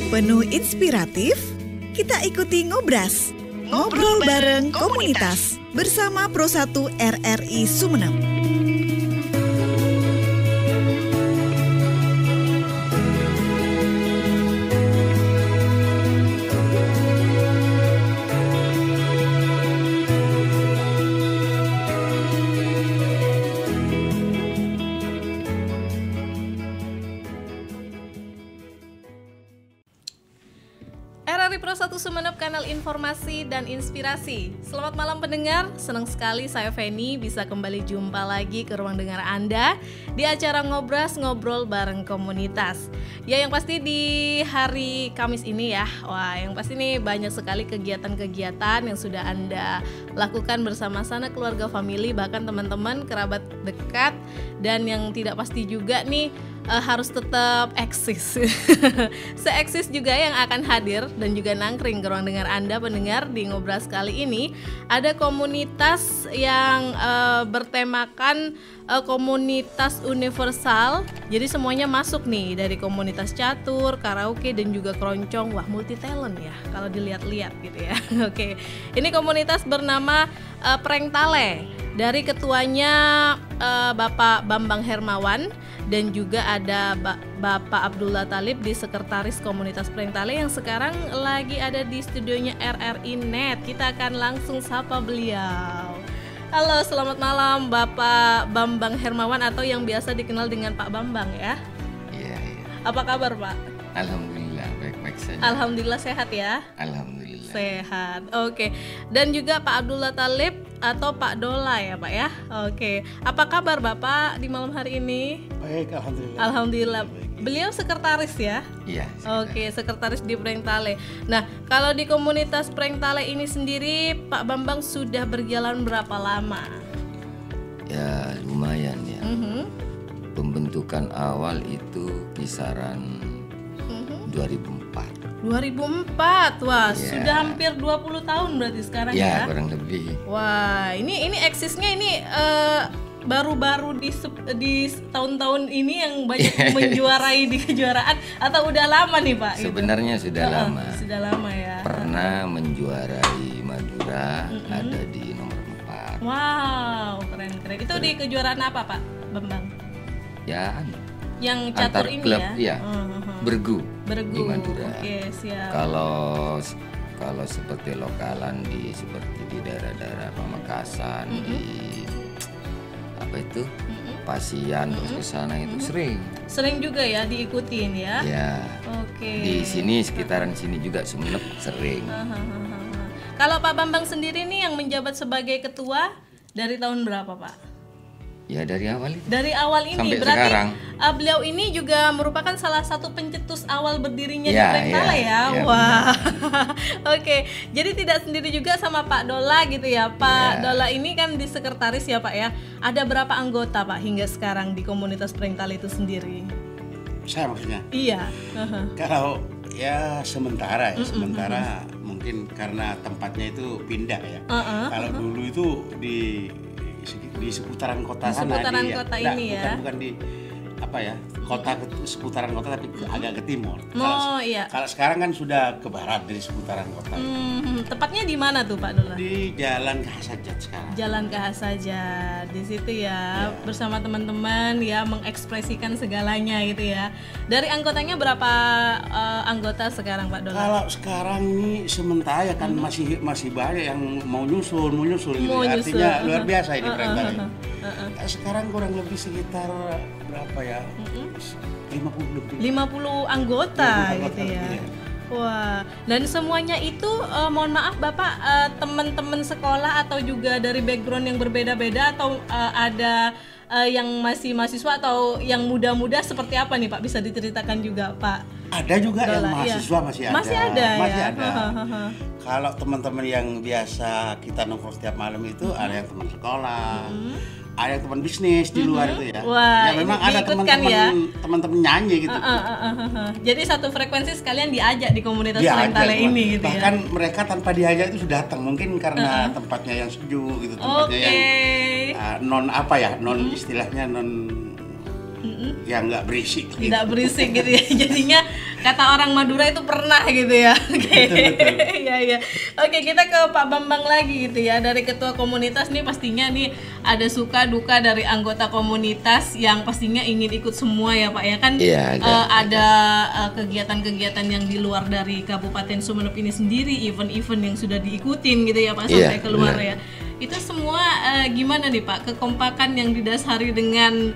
Penuh inspiratif, kita ikuti Ngobras. Ngobrol bareng komunitas bersama Pro 1 RRI Sumeneb. RRI Pro 1 Sumeneb, kanal informasi dan inspirasi. Selamat malam pendengar, senang sekali saya Feni bisa kembali jumpa lagi ke ruang dengar Anda di acara Ngobras, ngobrol bareng komunitas. Ya, yang pasti di hari Kamis ini ya, wah yang pasti nih banyak sekali kegiatan-kegiatan yang sudah Anda lakukan bersama sana keluarga, family, bahkan teman-teman, kerabat dekat, dan yang tidak pasti juga nih harus tetap eksis. Se-eksis juga yang akan hadir dan juga nangkring ke ruang dengar Anda pendengar di Ngobras kali ini. Ada komunitas yang bertemakan komunitas universal. Jadi semuanya masuk nih, dari komunitas catur, karaoke, dan juga keroncong. Wah, multi talent ya kalau dilihat-lihat gitu ya. Oke. Ini komunitas bernama Preng Tale. Dari ketuanya Bapak Bambang Hermawan, dan juga ada Bapak Abdullah Talib di sekretaris komunitas Preng Tale yang sekarang lagi ada di studionya RRI Net. Kita akan langsung sapa beliau. Halo, selamat malam Bapak Bambang Hermawan atau yang biasa dikenal dengan Pak Bambang ya. Iya. Apa kabar Pak? Alhamdulillah baik-baik saja. Alhamdulillah sehat ya. Alhamdulillah. Sehat. Oke. Dan juga Pak Abdullah Talib atau Pak Dola ya Pak ya. Oke. Apa kabar Bapak di malam hari ini? Baik, alhamdulillah. Alhamdulillah. Beliau sekretaris ya? Iya. Oke, sekretaris di Preng Tale. Nah, kalau di komunitas Preng Tale ini sendiri Pak Bambang sudah berjalan berapa lama? Ya lumayan ya. Pembentukan awal itu kisaran 2004. 2004, wah Ya. sudah hampir 20 tahun berarti sekarang ya? Ya kurang lebih. Wah, ini eksisnya ini baru-baru di tahun-tahun ini yang banyak menjuarai di kejuaraan atau udah lama nih Pak? Sebenarnya sudah lama. Sudah lama ya. Pernah menjuarai Madura, ada di nomor 4. Wow, keren. Itu di kejuaraan apa Pak Bambang? Ya Yang antar catur ini klub ya? Bergu Bergu. di Madura. Oke, siap. Kalau seperti lokalan seperti di daerah-daerah Pamekasan, di apa itu Pasian, terus ke sana itu Sering juga ya diikutin ya? ya. Oke. Di sini sekitaran sini juga Sumeneb sering. Kalau Pak Bambang sendiri nih yang menjabat sebagai ketua dari tahun berapa Pak? Ya dari awal itu. Dari awal ini Sampai berarti sekarang. Beliau ini juga merupakan salah satu pencetus awal berdirinya di Ya, Preng Tale ya. ya, Wah. Oke. Jadi tidak sendiri juga sama Pak Dola gitu ya. Pak Dola ini kan di sekretaris ya Pak ya. Ada berapa anggota Pak hingga sekarang di komunitas Preng Tale itu sendiri? Saya maksudnya. Iya. Kalau ya sementara mungkin karena tempatnya itu pindah ya. Kalau dulu itu di seputaran kota sana. Seputaran kota ini ya. Bukan di apa ya, seputaran kota tapi agak ke timur. Iya. Kalau sekarang kan sudah ke barat dari seputaran kota. Tepatnya di mana tuh Pak Dola? Di Jalan Kahasajat sekarang. Jalan Kahasajat, di situ ya, bersama teman-teman ya, mengekspresikan segalanya gitu ya. Dari anggotanya berapa anggota sekarang Pak Dola? Kalau sekarang ini sementara kan masih banyak yang mau nyusul gitu. Artinya luar biasa ini Preng Tale. Sekarang kurang lebih sekitar berapa ya? 50 lebih. 50 anggota gitu ya. Iya. Wah, dan semuanya itu mohon maaf Bapak, teman-teman sekolah atau juga dari background yang berbeda-beda atau ada yang masih mahasiswa atau yang muda-muda seperti apa nih Pak, bisa diceritakan juga Pak? Ada juga Dola, yang mahasiswa iya. masih ada. Masih ada ya? Kalau teman-teman yang biasa kita nongkrong setiap malam itu ada yang teman sekolah, ada yang teman bisnis di luar itu ya. Wah, ya memang ini ada diikutkan ya? teman-teman nyanyi gitu. Jadi satu frekuensi sekalian diajak di komunitas Dia Preng Tale ajak, ini gitu ya. bahkan mereka tanpa diajak itu sudah datang, mungkin karena tempatnya yang sejuk gitu, tempatnya yang non apa ya, non istilahnya non yang nggak berisik. Tidak berisik gitu ya. Jadinya kata orang Madura itu pernah gitu ya. Oke. Iya. Oke, kita ke Pak Bambang lagi gitu ya. Dari ketua komunitas nih pastinya nih ada suka duka dari anggota komunitas yang pastinya ingin ikut semua ya Pak ya kan. Ada kegiatan-kegiatan yang di luar dari Kabupaten Sumeneb ini sendiri, event-event yang sudah diikutin gitu ya Pak sampai keluar ya. Itu semua gimana nih Pak? Kekompakan yang didasari dengan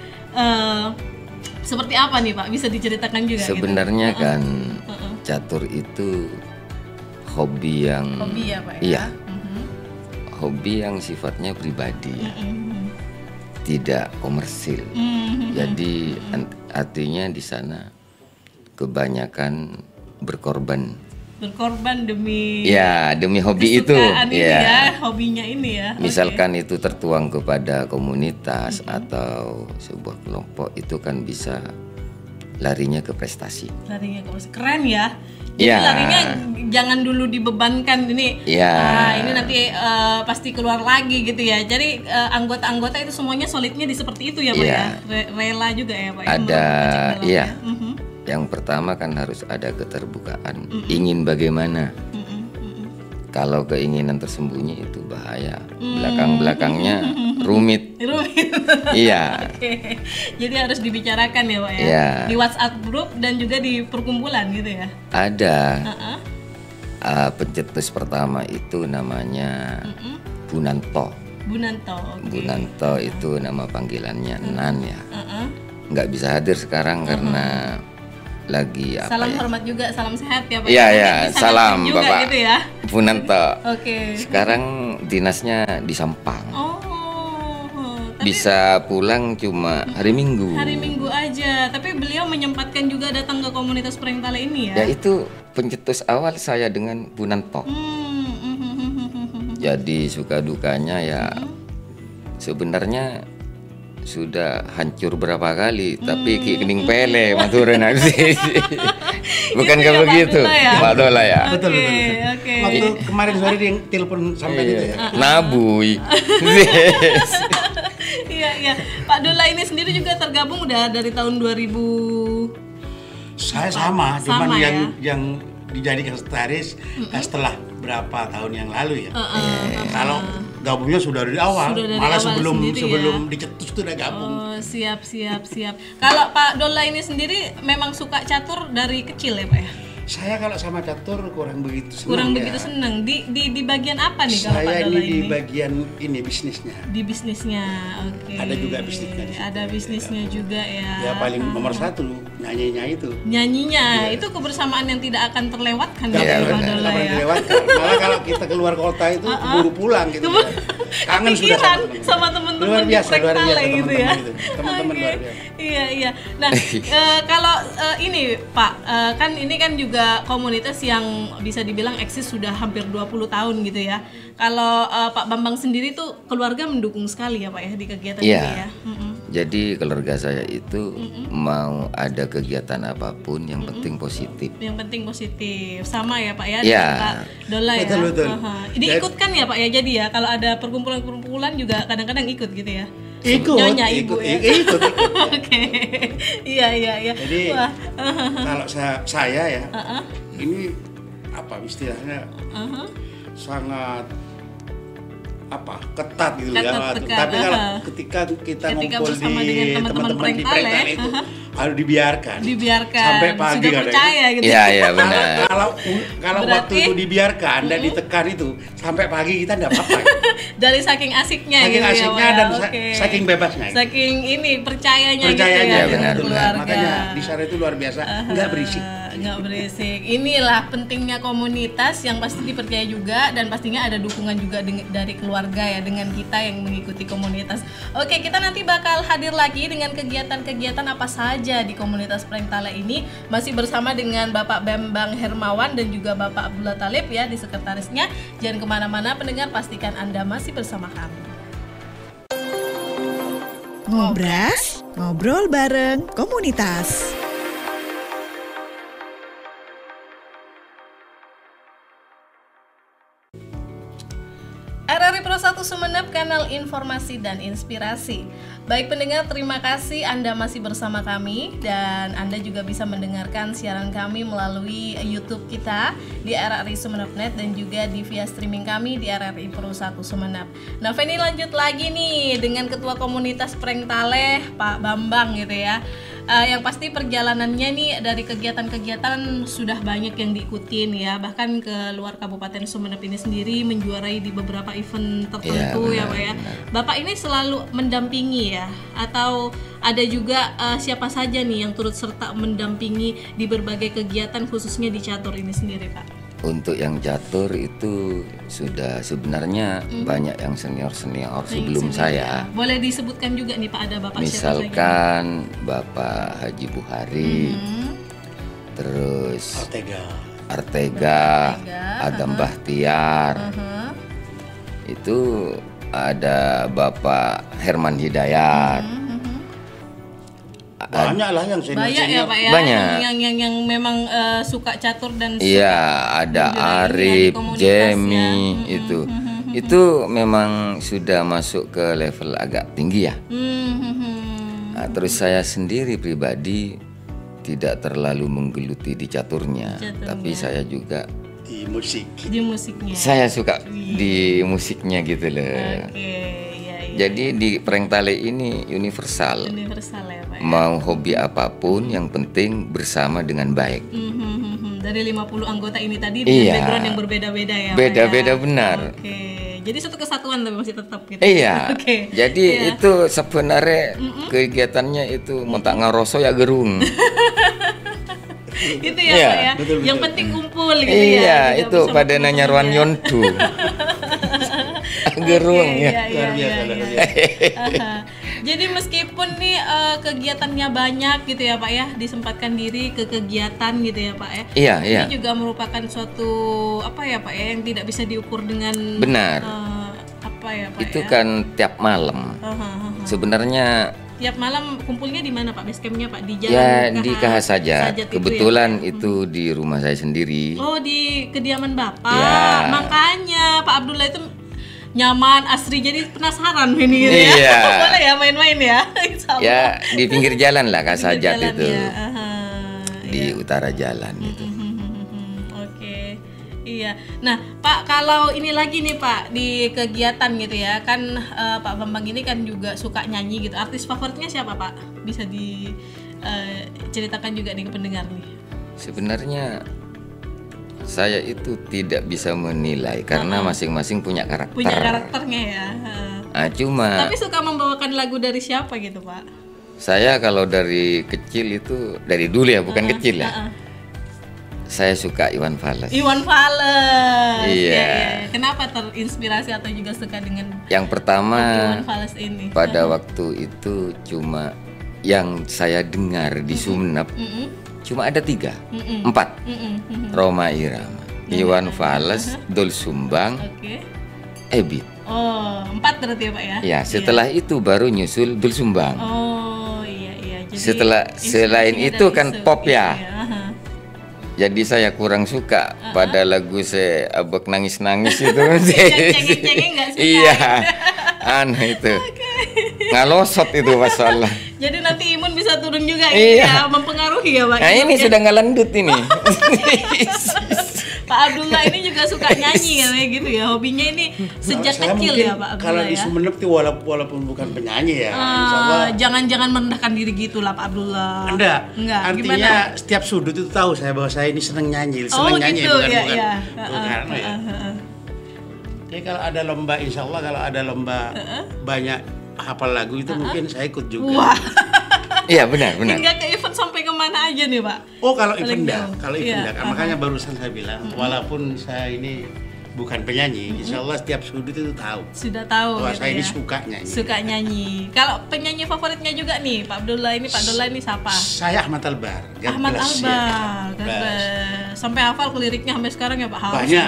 seperti apa nih Pak? Bisa diceritakan juga? Sebenarnya gitu? Kan catur itu hobi ya Pak ya? Iya. Hobi yang sifatnya pribadi, tidak komersil. Jadi artinya di sana kebanyakan berkorban demi hobi itu ya, hobinya ini ya. Misalkan itu tertuang kepada komunitas atau sebuah kelompok, itu kan bisa larinya ke prestasi. Keren ya. Jadi larinya jangan dulu dibebankan ini. Ini nanti pasti keluar lagi gitu ya. Jadi anggota-anggota itu semuanya solidnya di seperti itu ya Pak ya. Rela juga ya Pak. Ada Yang pertama kan harus ada keterbukaan, ingin bagaimana. Kalau keinginan tersembunyi itu bahaya, belakang-belakangnya rumit. Iya. Oke. Jadi harus dibicarakan ya Pak ya. Di WhatsApp grup dan juga di perkumpulan gitu ya. Ada. Pencetus pertama itu namanya Bunanto. Bunanto itu nama panggilannya Nan ya. Nggak bisa hadir sekarang karena lagi salam hormat juga, salam sehat ya Pak. Iya, salam juga Bapak gitu ya. Bunanto. Sekarang dinasnya di Sampang. Bisa pulang cuma hari Minggu. Hari Minggu aja, tapi beliau menyempatkan juga datang ke komunitas Prengtale ini ya. Ya itu pencetus awal saya dengan Bunanto. Jadi suka dukanya ya sebenarnya sudah hancur berapa kali, tapi kening pele maturan sih. Bukankah begitu, Pak Dola ya? Betul. Waktu kemarin sore dia telepon sampai gitu ya. Nabui. Iya. Pak Dola ini sendiri juga tergabung udah dari tahun 2000. Saya sama, cuman yang dijadikan sekretaris setelah berapa tahun yang lalu ya. Kalau gabungnya sudah dari awal, malah sebelum dicetus itu udah gabung. Siap. Kalau Pak Dola ini sendiri memang suka catur dari kecil ya Pak ya? Saya kalau sama catur kurang begitu senang. Di bagian apa nih kalau Pak Dola ini? Di bagian ini bisnisnya. Di bisnisnya, oke. Ada juga bisnisnya. Ada bisnisnya juga ya. Ya paling nomor satu nyanyinya itu. Nyanyinya itu kebersamaan yang tidak akan terlewatkan ya Pak Dola ya. Malah kalau kita keluar kota itu buru pulang gitu. Kangen sudah sama teman-teman di Prengtale gitu ya. Teman-teman luar biasa. Iya. Nah, kalau ini Pak, kan ini kan juga komunitas yang bisa dibilang eksis sudah hampir 20 tahun gitu ya. Kalau Pak Bambang sendiri tuh keluarga mendukung sekali ya Pak ya di kegiatan ini ya. Jadi keluarga saya itu mau ada kegiatan apapun yang penting positif. Yang penting positif. Sama ya Pak ya dengan Pak Dola ya. Betul. Diikutkan ya Pak ya, jadi ya kalau ada perkumpulan juga kadang-kadang ikut gitu ya. Ikut. Ikut. Oke. Iya. Jadi kalau saya ya, ini apa istilahnya sangat ketat gitu ya. Tapi kalau ketika kita ngumpul di teman-teman di Prengtale itu harus dibiarkan sampai pagi. Sudah percaya gitu. Iya benar. Kalau waktu itu dibiarkan dan ditekan itu sampai pagi kita enggak apa-apa. Dari saking asiknya dan saking bebasnya. Saking ini percayanya gitu ya. Benar. Makanya di sana itu luar biasa, enggak berisik. Inilah pentingnya komunitas yang pasti dipercaya juga, dan pastinya ada dukungan juga dari keluarga ya dengan kita yang mengikuti komunitas. Oke, kita nanti bakal hadir lagi dengan kegiatan-kegiatan apa saja di komunitas Prengtale ini, masih bersama dengan Bapak Bambang Hermawan dan juga Bapak Abdullah Talib ya di sekretarisnya. Jangan kemana-mana pendengar, pastikan Anda masih bersama kami. Ngobras, ngobrol bareng komunitas. RRI Pro 1 Sumeneb, kanal informasi dan inspirasi. Baik pendengar, terima kasih Anda masih bersama kami, dan Anda juga bisa mendengarkan siaran kami melalui YouTube kita di RRI Sumeneb.net dan juga di via streaming kami di RRI Pro 1 Sumeneb. Nah, Feni lanjut lagi nih dengan Ketua Komunitas Prengtaleh, Pak Bambang gitu ya. Yang pasti perjalanannya nih dari kegiatan-kegiatan sudah banyak yang diikutin ya, bahkan ke luar Kabupaten Sumeneb ini sendiri menjuarai di beberapa event tertentu ya Pak ya. Bapak ini selalu mendampingi ya, atau ada juga siapa saja nih yang turut serta mendampingi di berbagai kegiatan khususnya di catur ini sendiri Pak? Untuk yang catur itu sudah sebenarnya banyak yang senior-senior sebelum saya. Boleh disebutkan juga nih Pak, ada Bapak misalkan siapa saja? Bapak Haji Buhari, terus Artega, Adam Bahtiar, itu ada Bapak Herman Hidayat. Banyak lah yang senior. Banyak ya Pak ya. Banyak. Yang memang suka catur dan suka. Iya, ada Arif, Jamie itu. Itu memang sudah masuk ke level agak tinggi ya. Nah, terus saya sendiri pribadi tidak terlalu menggeluti di caturnya, tapi saya juga di musik. Di musiknya. Saya suka di musiknya gitu loh. Jadi di Prengtaleh ini universal. Universal ya Pak ya? Mau hobi apapun yang penting bersama dengan baik. Dari 50 anggota ini tadi dengan background yang berbeda-beda ya Pak. Beda-beda benar. Jadi satu kesatuan tapi masih tetap gitu. Iya. Jadi itu sebenarnya kegiatannya itu mentak ngaroso ya gerung. Gitu ya Pak ya. Betul. Yang penting kumpul gitu ya. Iya, itu pada nanya ruan yontu. Gerung ya. Jadi meskipun nih kegiatannya banyak gitu ya Pak ya, disempatkan diri ke kegiatan gitu ya Pak ya. Iya. Ini juga merupakan suatu apa ya Pak ya, yang tidak bisa diukur dengan benar. Apa ya Pak itu ya? Kan tiap malam. Sebenarnya tiap malam kumpulnya di mana Pak? Basecampnya Pak di jalan? Ya di KH saja. Kebetulan itu di rumah saya sendiri. Oh, di kediaman Bapak. Ya. Makanya Pak Abdullah itu nyaman, asri, jadi penasaran ini gitu ya. Boleh ya main-main ya. Ya di pinggir jalan lah KH saja itu. Ya. Di utara jalan itu. Iya. Nah, Pak, kalau ini lagi nih Pak di kegiatan gitu ya, kan Pak Bambang ini kan juga suka nyanyi gitu. Artis favoritnya siapa Pak? Bisa diceritakan juga nih ke pendengar nih. Sebenarnya saya itu tidak bisa menilai karena masing-masing punya karakter. Punya karakternya ya. Cuma. Tapi suka membawakan lagu dari siapa gitu Pak? Saya kalau dari kecil itu dari dulu ya, bukan kecil ya. Saya suka Iwan Fals. Iwan Fals. Iya. Kenapa terinspirasi atau juga suka dengan yang pertama Iwan Fals ini? Pada waktu itu cuma yang saya dengar di Sumeneb cuma ada 4 Rhoma Irama, Iwan Fals, Doel Sumbang, Ebit. Oh, 4 berarti ya Pak ya? Ya, setelah itu baru nyusul Doel Sumbang. Oh iya. Jadi selain itu kan pop ya. Jadi saya kurang suka pada lagu Abek nangis-nangis itu. Cengeng-cengeng nggak suka. Iya, itu. Ngalosot itu masalah. Jadi nanti imun bisa turun juga ya, mempengaruhi ya Pak. Nah ini sudah ngelendut ini. Pak Abdullah ini juga suka nyanyi kayak gitu ya, hobinya ini sejak kecil ya Pak Abdullah. Kalau di Sumeneb tuh walaupun bukan penyanyi ya, jangan merendahkan diri gitu lah Pak Abdullah. Enggak. Artinya gimana? Setiap sudut itu tahu saya bahwa saya ini senang nyanyi, nyanyi gitu, bukan. Ya. Jadi kalau ada lomba, insya Allah kalau ada lomba banyak hafal lagu itu mungkin saya ikut juga. Wah. Iya benar. Hingga ke event sampai kemana aja nih Pak? Oh kalau event enggak, makanya barusan saya bilang walaupun saya ini bukan penyanyi, insya Allah setiap sudut itu tahu. Sudah tahu. Bahwa gitu saya ini ya. suka nyanyi. Kalau penyanyi favoritnya juga nih Pak Abdullah ini siapa? Saya Ahmad Albar. Ahmad Albar. Sampai hafal liriknya sampai sekarang ya Pak?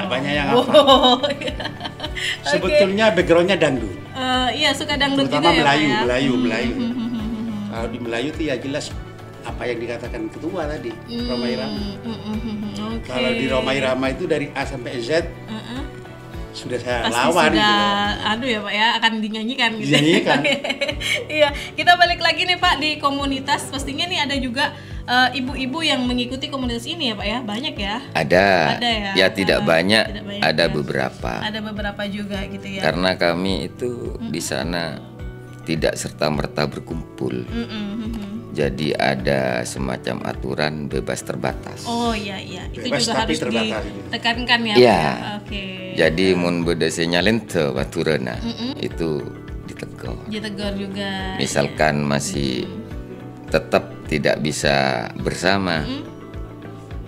Banyak yang hafal. Sebetulnya backgroundnya dangdut. Iya suka dangdut terutama juga Melayu, ya Pak? Melayu. Kalau di Melayu tuh ya jelas apa yang dikatakan ketua tadi, Rhoma Irama. Kalau di Rhoma Irama itu dari A sampai Z sudah saya pasti lawan sudah, gitu. aduh ya Pak ya, akan dinyanyikan gitu. Dinyanyikan. Iya, kita balik lagi nih Pak di komunitas. Pastinya nih ada juga ibu-ibu yang mengikuti komunitas ini ya Pak ya, banyak ya? Ada ya. Ya tidak banyak, ada ya. beberapa. Ada beberapa juga gitu ya. Karena kami itu di sana tidak serta-merta berkumpul. Jadi ada semacam aturan bebas terbatas. Oh iya, itu Bebas juga tapi harus terbatas. ditekankan ya. Iya. Oke. Jadi mun beda senyalente aturanna itu ditegur. Ditegur juga. Misalkan masih tetap tidak bisa bersama,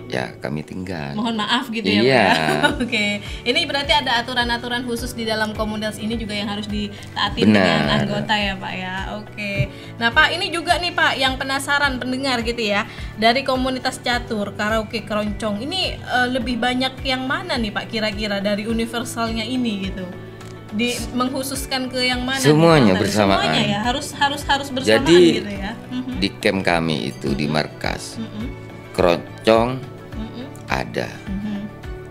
ya kami tinggal. Mohon maaf gitu Iya. ya Pak ya. Oke. Ini berarti ada aturan-aturan khusus di dalam komunitas ini juga yang harus ditaati dengan anggota ya Pak ya. Oke. Nah Pak, ini juga nih Pak yang penasaran pendengar gitu ya, dari komunitas catur karaoke keroncong ini lebih banyak yang mana nih Pak kira-kira dari universalnya ini gitu? Mengkhususkan ke yang mana? Semuanya nih, bersamaan. Semuanya ya, harus bersamaan Jadi, gitu ya. di camp kami itu di markas keroncong ada.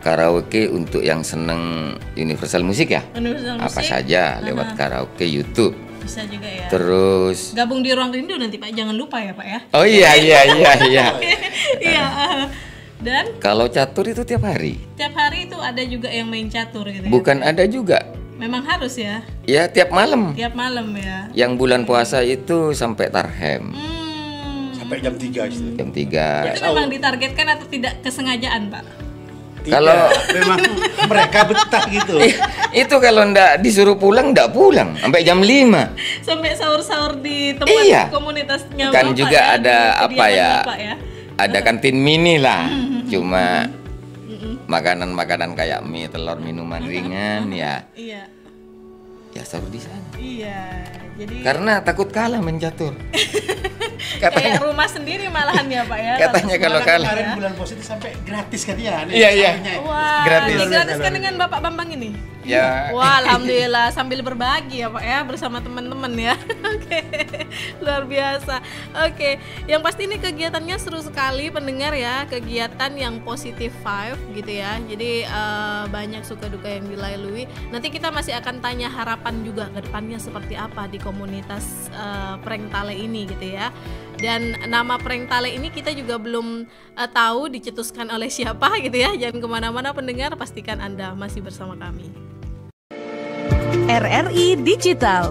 Karaoke untuk yang seneng universal musik ya. Universal apa musik, saja lewat karaoke YouTube. Bisa juga ya. Terus Gabung di Ruang Rindu nanti Pak, jangan lupa ya Pak ya. oh iya. Iya. Dan Kalau catur itu tiap hari. tiap hari itu ada juga yang main catur gitu Bukan ya. ada juga. Memang harus ya. Ya tiap malam. Tiap malam ya. Yang bulan puasa itu sampai tarhem. Sampai jam 3 itu. Jam 3. Itu memang ditargetkan atau tidak kesengajaan Pak? Kalau memang mereka betah gitu. itu kalau ndak disuruh pulang ndak pulang sampai jam 5. Sampai sahur-sahur di tempat Iya. komunitasnya Kan Bapak juga ya, ada di apa kediaman ya? Bapak ya. Ada kantin mini lah. Cuma makanan-makanan kayak mie, telur, minuman ringan ya. Iya. Ya sahur di sana. Iya. Jadi Karena takut kalah mencatur. kayak rumah sendiri malahan ya Pak ya. Katanya kalau semangat kalah. Kemarin ya. bulan puasa itu sampai gratis kan ya. Iya. Wah, Gratis. digratiskan dengan Bapak Bambang ini. Ya. Wah, alhamdulillah sambil berbagi ya Pak ya bersama teman-teman ya. Oke, luar biasa. Oke, yang pasti ini kegiatannya seru sekali pendengar ya, kegiatan yang positif vibe gitu ya. Jadi banyak suka duka yang dilalui. Nanti kita masih akan tanya harapan juga ke depannya seperti apa di komunitas Prank Tale ini gitu ya. Dan nama Prank Tale ini kita juga belum tahu dicetuskan oleh siapa gitu ya. Jangan kemana-mana pendengar, pastikan Anda masih bersama kami. RRI Digital.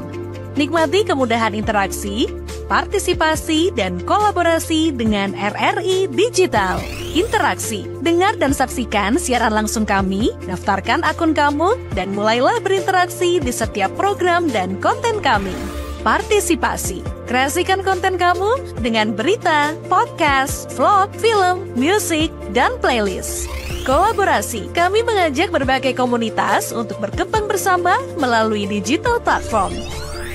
Nikmati kemudahan interaksi, partisipasi, dan kolaborasi dengan RRI Digital. Interaksi, dengar dan saksikan siaran langsung kami, daftarkan akun kamu, dan mulailah berinteraksi di setiap program dan konten kami. Partisipasi, kreasikan konten kamu dengan berita, podcast, vlog, film, musik, dan playlist. Kolaborasi, kami mengajak berbagai komunitas untuk berkembang bersama melalui digital platform.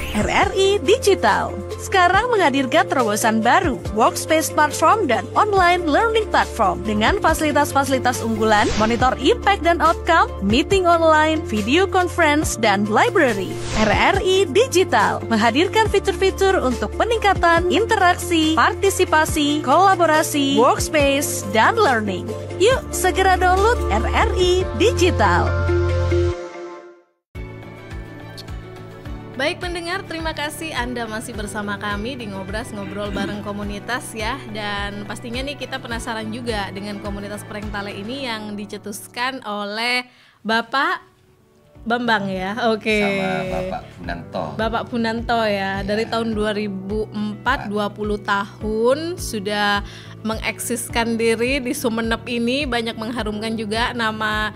RRI Digital sekarang menghadirkan terobosan baru, workspace platform dan online learning platform dengan fasilitas-fasilitas unggulan, monitor impact dan outcome, meeting online, video conference, dan library. RRI Digital menghadirkan fitur-fitur untuk peningkatan interaksi, partisipasi, kolaborasi, workspace, dan learning. Yuk segera download RRI Digital. Baik pendengar, terima kasih Anda masih bersama kami di Ngobras, ngobrol bareng komunitas ya. Dan pastinya nih kita penasaran juga dengan komunitas Prank Tale ini yang dicetuskan oleh Bapak Bambang ya. Oke. Sama Bapak Punanto. Bapak Punanto ya. Dari tahun 2004, 20 tahun sudah mengeksiskan diri di Sumenep ini, banyak mengharumkan juga nama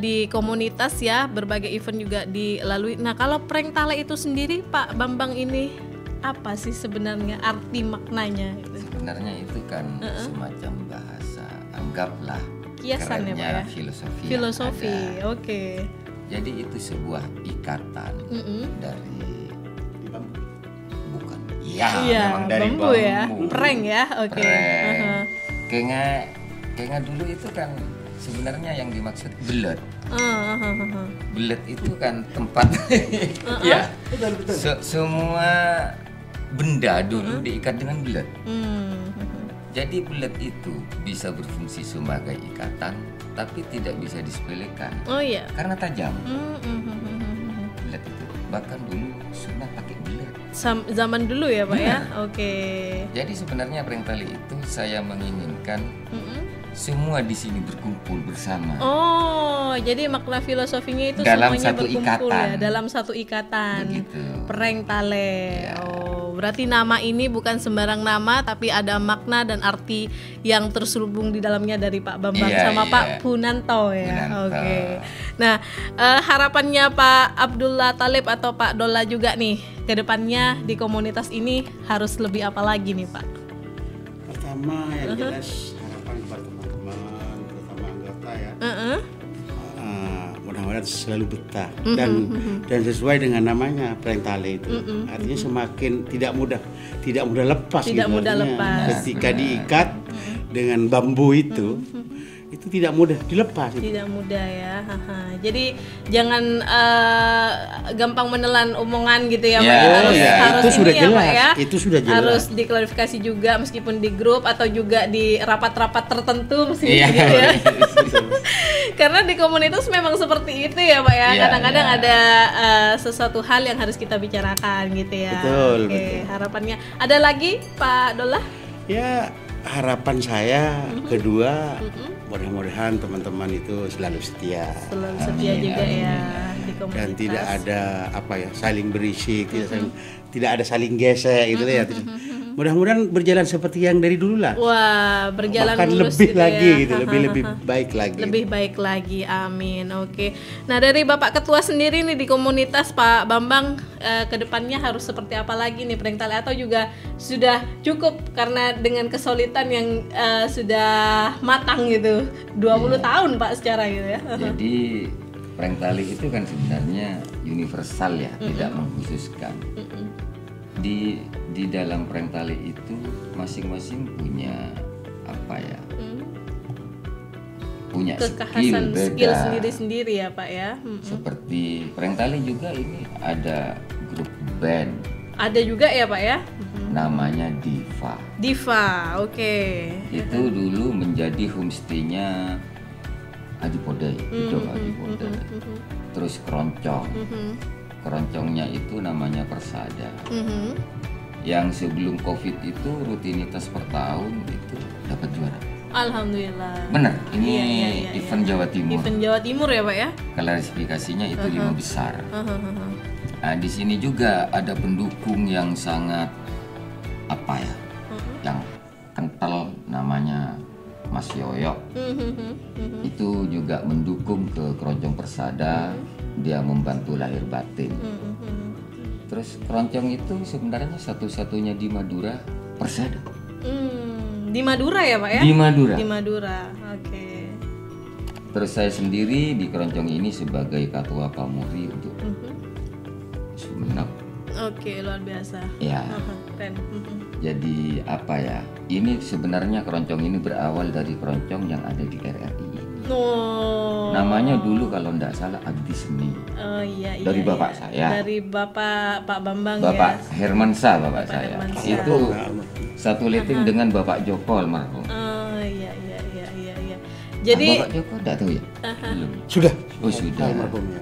di komunitas ya, berbagai event juga dilalui. Nah, kalau Prank Tale itu sendiri Pak Bambang ini apa sih sebenarnya arti maknanya? Sebenarnya itu kan semacam bahasa, anggaplah Kiasan ya Pak ya. Filosofi. Oke. Jadi itu sebuah ikatan dari bukan. Iya, memang dari bambu ya. Prank ya. Oke. Kayaknya dulu itu kan sebenarnya yang dimaksud belet. Belet itu kan tempat. Ya. Semua benda dulu diikat dengan belet. Jadi bulat itu bisa berfungsi sebagai ikatan, tapi tidak bisa disepelekan. Oh iya. Karena tajam. Bulat itu. Bahkan dulu sunnah pakai bulat. Zaman dulu ya Pak ya? Oke. Jadi sebenarnya prank tali itu saya menginginkan semua di sini berkumpul bersama. Oh, jadi makna filosofinya itu dalam semuanya satu berkumpul ikatan. ya, dalam satu ikatan. Begitu. Prank tale. Ya. Oh, berarti nama ini bukan sembarang nama, tapi ada makna dan arti yang terselubung di dalamnya dari Pak Bambang sama Pak Punanto ya. Punanto. Oke. Nah, harapannya Pak Abdullah Talib atau Pak Dola juga nih, ke depannya di komunitas ini harus lebih apa lagi nih Pak? Pertama yang jelas harapan kepada teman-teman, terutama anggota ya. Mudah-mudahan selalu betah dan sesuai dengan namanya prank tali itu. Artinya semakin tidak mudah lepas. Tidak gitu. mudah lepas. Ketika diikat dengan bambu itu tidak mudah dilepas. Tidak mudah ya. Jadi jangan gampang menelan omongan gitu ya, Pak. Harus itu sudah ini jelas. Ya, Pak, ya. Itu sudah jelas. Harus diklarifikasi juga meskipun di grup atau juga di rapat-rapat tertentu mesti Iya. gitu ya. Karena di komunitas memang seperti itu ya, Pak ya. Kadang-kadang ada sesuatu hal yang harus kita bicarakan gitu ya. Betul, Oke, betul. harapannya. Ada lagi Pak Dola? Ya, harapan saya kedua mudah-mudahan teman-teman itu selalu setia. Selalu setia juga ya di komunitas. Dan tidak ada saling berisik, tidak ada saling gesek gitu ya. Mudah-mudahan berjalan seperti yang dari dulu lah. Wah, berjalan bahkan mulus lebih gitu lagi ya. gitu, lebih baik lagi. Lebih baik lagi, amin. Oke. Nah, dari Bapak Ketua sendiri nih di komunitas Pak Bambang, kedepannya harus seperti apa lagi nih prank tali, atau juga sudah cukup karena dengan kesulitan yang sudah matang gitu, 20 tahun Pak secara gitu ya. Jadi prank tali itu kan sebenarnya universal ya, tidak mengkhususkan. Di dalam prank tali itu masing-masing punya punya kekhasan skill sendiri-sendiri ya Pak ya. Seperti prank tali juga ini ada grup band. Ada juga ya Pak ya. Namanya Diva. Diva, oke. Itu dulu menjadi homestay-nya Adipodai, Adipodai. Terus keroncong. Keroncongnya itu namanya Persada. Yang sebelum COVID itu rutinitas per tahun itu dapat juara. Alhamdulillah. Benar, ini Iya, event Jawa Timur. Event Jawa Timur ya Pak ya. Klasifikasinya itu 5 besar. Nah, di sini juga ada pendukung yang sangat yang kental, namanya Mas Yoyo. Itu juga mendukung ke keroncong Persada. Dia membantu lahir batin. Terus keroncong itu sebenarnya satu-satunya di Madura Persada. Di Madura ya Pak ya? Di Madura. Di Madura, oke. Terus saya sendiri di keroncong ini sebagai ketua pamuri untuk Sumenep. Oke, luar biasa. Ya. Keren. Jadi ini sebenarnya keroncong ini berawal dari keroncong yang ada di RRI. Namanya dulu kalau tidak salah Abdi Seni. Oh iya. Dari bapak saya. Dari Bapak Bambang Bapak ya. Hermansa bapak saya. Hermansa. Itu satu letting dengan Bapak Joko almarhum. Oh iya. Jadi Bapak Joko tidak tahu ya? Belum. Sudah. Oh sudah. Almarhumnya.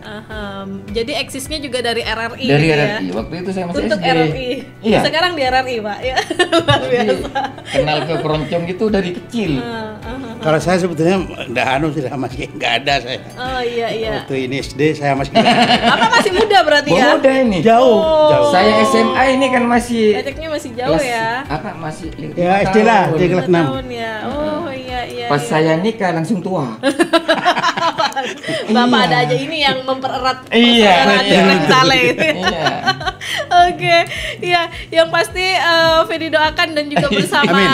Jadi eksisnya juga dari RRI Dari gitu RRI. ya? Waktu itu saya masih Untuk SD. RRI. Iya. Sekarang di RRI Pak ya. Luar Jadi, biasa. kenal ke keroncong itu dari kecil. Kalau saya sebetulnya sudah masih nggak ada saya. Oh iya. Waktu ini SD saya masih nggak ada. Apa masih muda berarti ya? Muda ini. Jauh. Saya SMA ini kan masih Banyaknya masih jauh ya. masih Ya SD lah, tahun. di kelas 6. Tahun ya. Oh iya. Pas saya nikah langsung tua. Bapak ada aja ini yang mempererat Iya, persaudaraan di prank tali. Iya. Oke, ya, yang pasti Fedi doakan dan juga bersama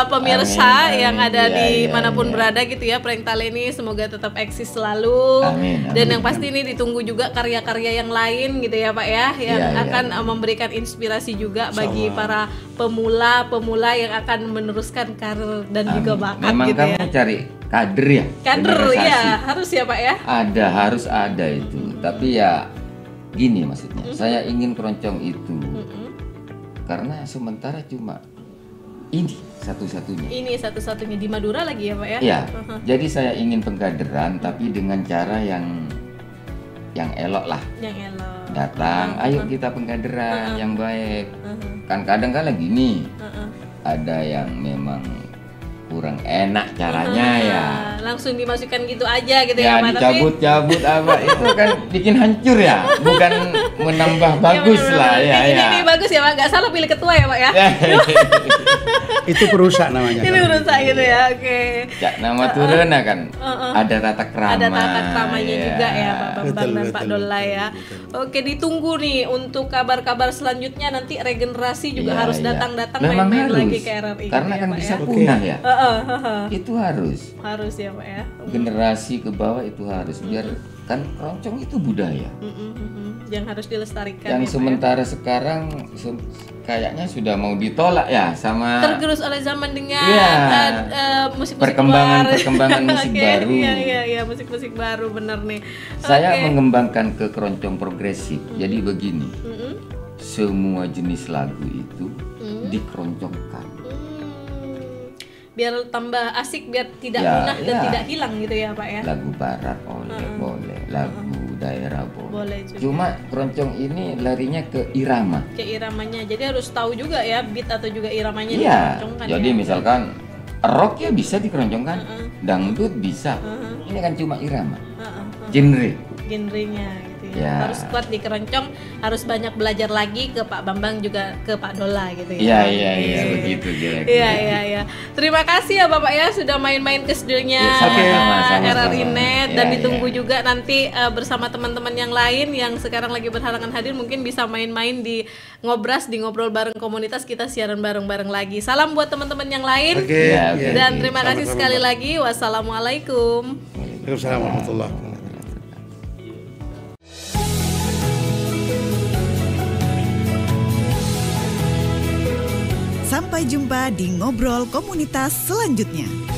pemirsa Amin. yang ada Iya, di iya, manapun iya. berada gitu ya, prank tali ini semoga tetap eksis selalu. Amin, Dan amin, yang pasti ini ditunggu juga karya-karya yang lain gitu ya Pak ya, yang Iya, iya. akan memberikan inspirasi juga bagi para pemula yang akan meneruskan karir dan juga bakat Memang gitu kamu ya. cari kader ya? Kader Generasi. ya, harus ya Pak ya. Harus ada itu. Tapi ya gini maksudnya, saya ingin keroncong itu karena sementara cuma ini satu-satunya. Ini satu-satunya di Madura lagi ya Pak ya? Iya. Jadi saya ingin pengkaderan tapi dengan cara yang elok lah. Yang elok. Datang, ayo kita pengkaderan yang baik. Kan kadang kala gini, ada yang memang kurang enak caranya ya. Langsung dimasukkan gitu aja gitu ya, Pak. Dicabut-cabut apa itu kan bikin hancur ya, bukan menambah bagus lah ya. Ini bagus ya Pak, nggak salah pilih ketua ya Pak ya. Itu perusak namanya. Ini perusak gitu ya, oke. Ya, nama turun kan ada tata krama. Ada tata kramanya juga ya Pak Bambang dan Pak betul, Dola ya. Oke, ditunggu nih untuk kabar-kabar selanjutnya, nanti regenerasi juga harus datang-datang main-main lagi ke RRI. Karena gitu kan ya, Pak bisa ya. punah ya. Itu harus ya Pak ya. generasi ke bawah itu harus biar kan keroncong itu budaya yang harus dilestarikan yang ya, sementara sekarang kayaknya sudah mau ditolak ya sama tergerus oleh zaman dengan musik-musik perkembangan luar. musik baru. Iya musik-musik baru bener nih. Saya mengembangkan ke keroncong progresif. Jadi begini, semua jenis lagu itu dikeroncongkan. Biar tambah asik, biar tidak punah dan tidak hilang gitu ya Pak ya. Lagu barat boleh, lagu daerah boleh. juga. Cuma keroncong ini larinya ke irama. Ke iramanya, jadi harus tahu juga ya beat atau juga iramanya dikeroncongkan. Jadi misalkan rock ya bisa dikeroncongkan, dangdut bisa. Ini kan cuma irama, genrenya gitu ya. Harus kuat di keroncong, harus banyak belajar lagi ke Pak Bambang juga ke Pak Dola gitu ya. Iya begitu kira-kira. Iya. Terima kasih ya Bapak ya sudah main-main ke studionya RRI Net dan ditunggu juga nanti bersama teman-teman yang lain yang sekarang lagi berhalangan hadir, mungkin bisa main-main di Ngobras, di Ngobrol Bareng Komunitas, kita siaran bareng-bareng lagi. Salam buat teman-teman yang lain. Dan terima kasih sekali lagi. Wassalamualaikum. Waalaikumsalam warahmatullahi wabarakatuh. Sampai jumpa di Ngobrol Komunitas selanjutnya.